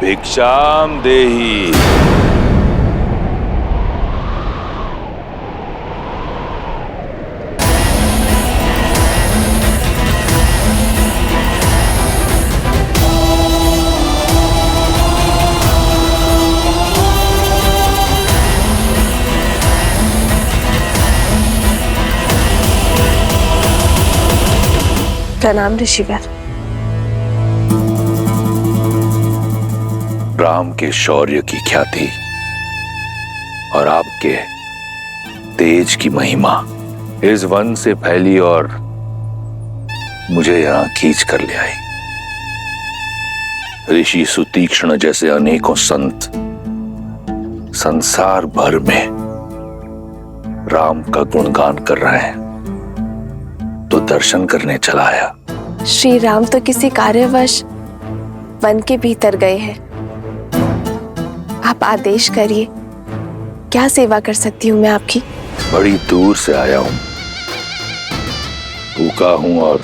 भिक्षाम देहि। प्रणाम ऋषिवर। राम के शौर्य की ख्याति और आपके तेज की महिमा इस वन से फैली और मुझे यहां खींच कर ले आई। ऋषि सुतीक्ष्ण जैसे अनेकों संत संसार भर में राम का गुणगान कर रहे हैं, तो दर्शन करने चला आया। श्री राम तो किसी कार्यवश वन के भीतर गए हैं। आप आदेश करिए, क्या सेवा कर सकती हूँ मैं आपकी? बड़ी दूर से आया हूं, भूखा हूं और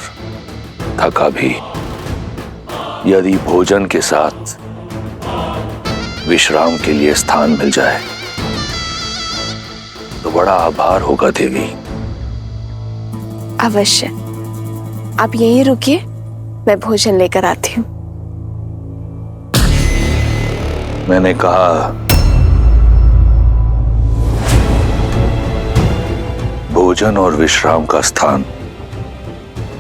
थका भी। यदि भोजन के साथ विश्राम के लिए स्थान मिल जाए तो बड़ा आभार होगा देवी। अवश्य, आप यहीं रुकिए, मैं भोजन लेकर आती हूँ। मैंने कहा भोजन और विश्राम का स्थान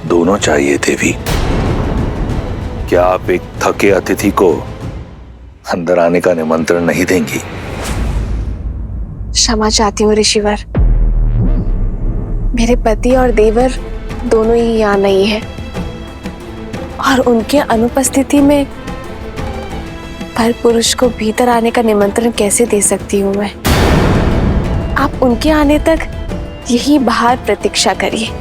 दोनों चाहिए देवी। क्या आप एक थके अतिथि को अंदर आने का निमंत्रण नहीं देंगी? क्षमा चाहती हूँ ऋषिवर, मेरे पति और देवर दोनों ही यहाँ नहीं है और उनके अनुपस्थिति में पर पुरुष को भीतर आने का निमंत्रण कैसे दे सकती हूँ मैं? आप उनके आने तक यहीं बाहर प्रतीक्षा करिए।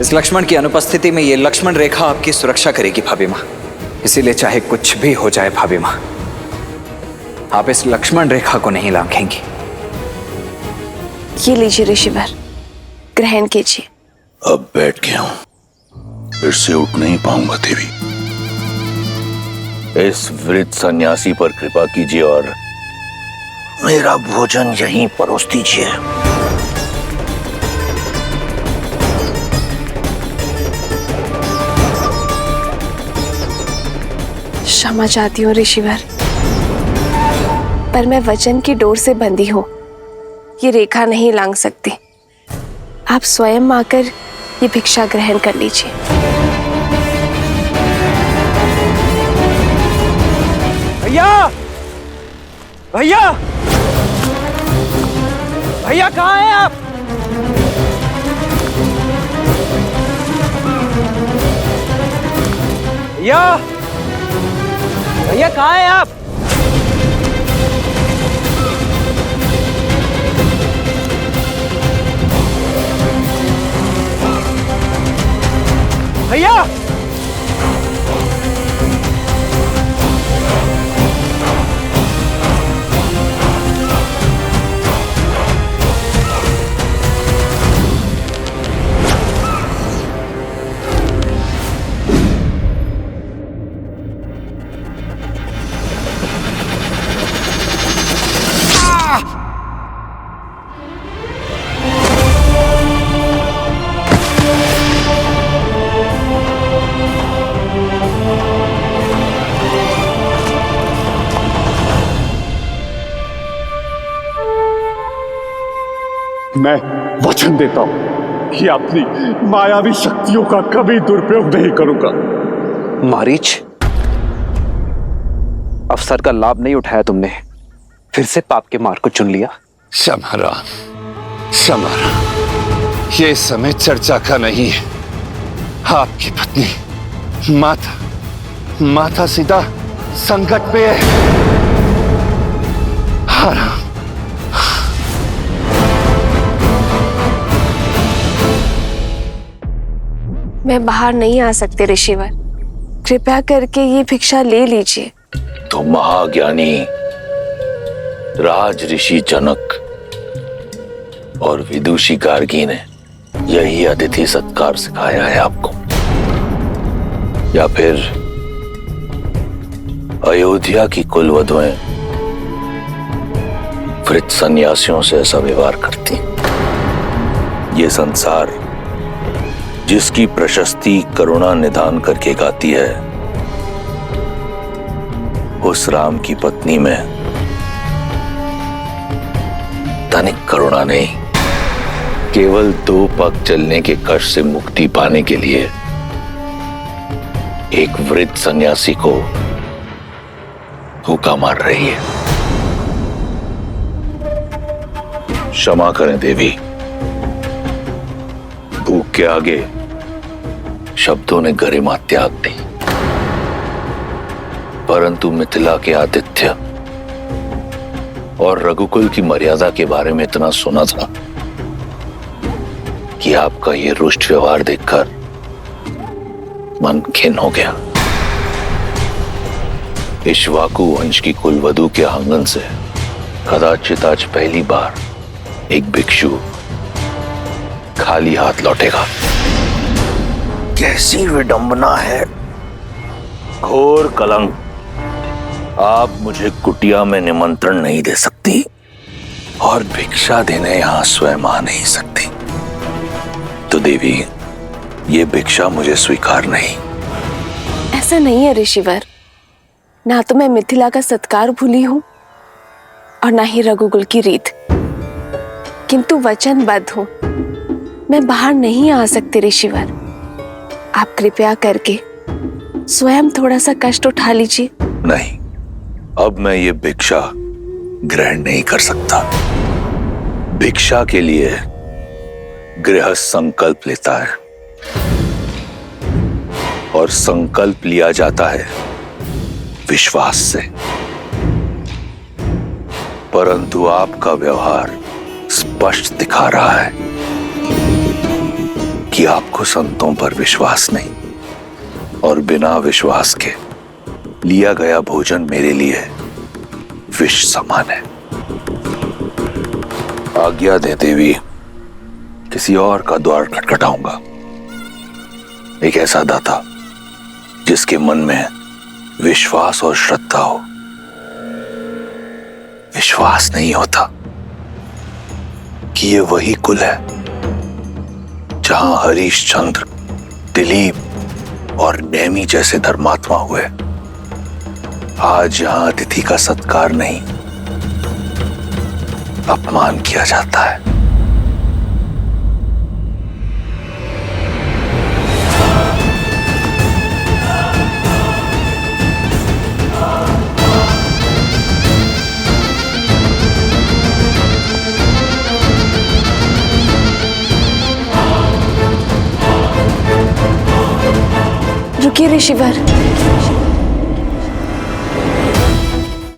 इस लक्ष्मण की अनुपस्थिति में ये लक्ष्मण रेखा आपकी सुरक्षा करेगी भाभी माँ। इसीलिए चाहे कुछ भी हो जाए भाभी माँ, आप इस लक्ष्मण रेखा को नहीं लांघेंगी। ये लीजिए ऋषिवर, ग्रहण कीजिए। अब बैठ गया हूं, फिर से उठ नहीं पाऊंगा देवी। इस वृद्ध सन्यासी पर कृपा कीजिए और मेरा भोजन यहीं परोस दीजिए। क्षमा चाहती हूँ ऋषिवर, पर मैं वचन की डोर से बंधी हूँ, ये रेखा नहीं लांघ सकती। आप स्वयं आकर ये भिक्षा ग्रहण कर लीजिए। भैया, भैया, भैया कहाँ हैं आप? भैया, भैया कहाँ हैं आप? भैया, मैं वचन देता हूं कि अपनी मायावी शक्तियों का कभी दुरुपयोग नहीं करूंगा। मारीच, अवसर का लाभ नहीं उठाया तुमने, फिर से पाप के मार्ग को चुन लिया। समरा, समरा, ये समय चर्चा का नहीं है। आपकी पत्नी माता सीता संकट पे है। हाँ, मैं बाहर नहीं आ सकते ऋषिवर, कृपया करके ये भिक्षा ले लीजिए। तो महाज्ञानी राज ऋषि जनक और विदुषी गार्गी ने यही अतिथि सत्कार सिखाया है आपको, या फिर अयोध्या की कुलवधुएं वृद्ध सन्यासियों से ऐसा व्यवहार करती? ये संसार जिसकी प्रशस्ति करुणा निदान करके गाती है, उस राम की पत्नी में तनिक करुणा नहीं, केवल 2 पग चलने के कष्ट से मुक्ति पाने के लिए एक वृद्ध सन्यासी को हुक्का मार रही है। क्षमा करें देवी, भूख के आगे शब्दों ने गरिमा त्याग दी, परंतु मिथिला के आतिथ्य और रघुकुल की मर्यादा के बारे में इतना सुना था कि आपका ये रुष्ट व्यवहार देखकर मन खिन्न हो गया। इक्ष्वाकु वंश की कुलवधु के आंगन से कदाचित आज पहली बार एक भिक्षु खाली हाथ लौटेगा। कैसी विडंबना है, घोर कलंक। आप मुझे कुटिया में निमंत्रण नहीं दे सकती और भिक्षा देने यहां स्वयं आ नहीं सकती, तो देवी ये भिक्षा मुझे स्वीकार नहीं। ऐसा नहीं है ऋषिवर, ना तो मैं मिथिला का सत्कार भूली हूं और ना ही रघुकुल की रीत, किंतु वचनबद्ध हूं, मैं बाहर नहीं आ सकती ऋषिवर। आप कृपया करके स्वयं थोड़ा सा कष्ट उठा लीजिए। नहीं, अब मैं ये भिक्षा ग्रहण नहीं कर सकता। भिक्षा के लिए गृहस्थ संकल्प लेता है और संकल्प लिया जाता है विश्वास से, परंतु आपका व्यवहार स्पष्ट दिखा रहा है कि आपको संतों पर विश्वास नहीं, और बिना विश्वास के लिया गया भोजन मेरे लिए विष समान है। आज्ञा दे देवी, किसी और का द्वार खटखटाऊंगा। एक ऐसा दाता जिसके मन में विश्वास और श्रद्धा हो। विश्वास नहीं होता कि ये वही कुल है जहां हरीशचंद्र, दिलीप और नेमी जैसे धर्मात्मा हुए। आज यहां अतिथि का सत्कार नहीं, अपमान किया जाता है। रुकिए ऋषिवर,